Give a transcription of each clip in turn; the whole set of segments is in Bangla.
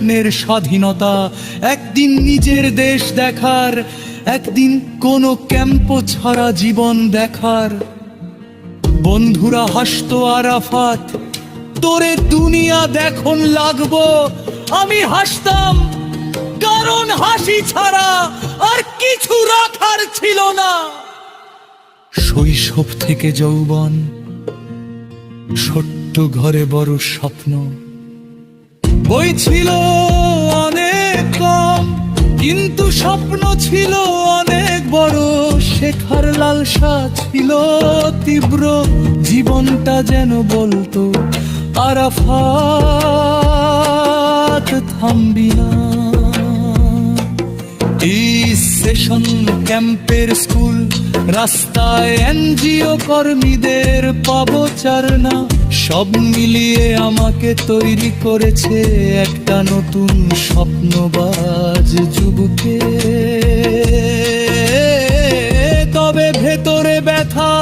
স্বপ্নের স্বাধীনতা, একদিন নিজের দেশ দেখার, একদিন কোনো ক্যাম্প ছাড়া জীবন দেখার। বন্ধুরা হাসতো আরাফাত, তোরে দুনিয়া দেখুন লাগবো। আমি হাসতাম, কারণ হাসি ছাড়া আর কিছু রাখার ছিল না। শৈশব থেকে যৌবন, ছোট্ট ঘরে বড় স্বপ্ন। বই ছিল অনেক কম, কিন্তু স্বপ্ন ছিল অনেক বড়। শেখার লালসা ছিল তীব্র, জীবনটা যেন বলতো আরাফাত থামবি না। এই সেশন ক্যাম্পের স্কুল, রাস্তায় এনজিও কর্মীদের পাবচার না, সব মিলিয়ে আমাকে তৈরি করেছে একটা নতুন স্বপ্নবাজ যুবকে। তবে ভেতরে ব্যথা,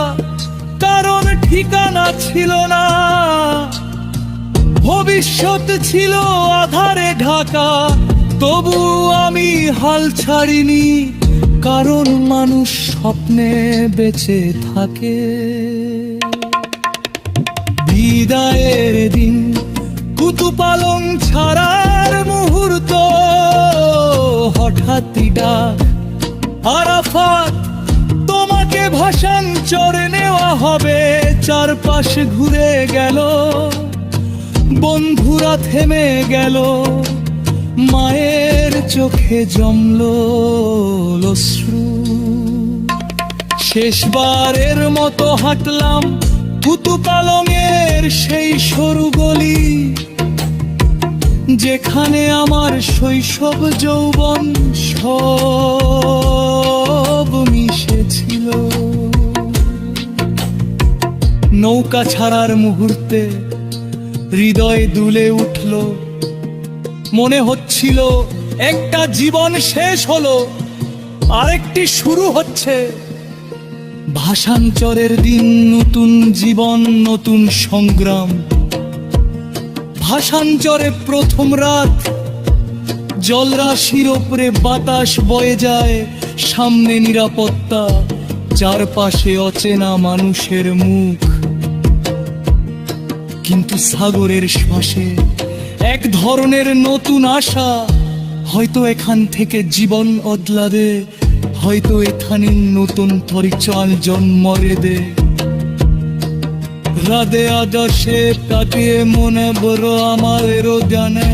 কারণ ঠিকানা ছিল না। ভবিষ্যৎ ছিল আধারে ঢাকা, তবু আমি হাল ছাড়িনি, কারণ মানুষ স্বপ্নে বেঁচে থাকে। বিদায়ের দিন, কুতুপালং ছাড়ার মুহূর্ত, হঠাৎই ডাক, আরাফাত তোমাকে ভাষান্তরে নেওয়া হবে। চারপাশ ঘুরে গেল, বন্ধুরা থেমে গেল, মায়ের চোখে জমল অশ্রু। শেষবারের মতো হাঁটলাম কুতুপালংয়ের সেই সরু গলি, যেখানে আমার শৈশব যৌবন সব মিশেছিল। নৌকা ছাড়ার মুহূর্তে হৃদয় দুলে উঠল, মনে হচ্ছিল একটা জীবন শেষ হলো, আরেকটি শুরু হচ্ছে। ভাষান্তরের দিন, নতুন জীবন, নতুন সংগ্রাম। ভাষান্তরে প্রথম রাত, জলরাশির ওপরে বাতাস বয়ে যায়, সামনে নিরাপত্তা, চারপাশে অচেনা মানুষের মুখ। কিন্তু সাগরের শ্বাসে এক ধরনের নতুন আশা, হয়তো এখান থেকে জীবন বদলাবে, হয়তো এখানে নতুন পরিচয় জন্ম দে। রাধে আদর্শে কাটিয়ে মনে বড় আমাদেরও জানে।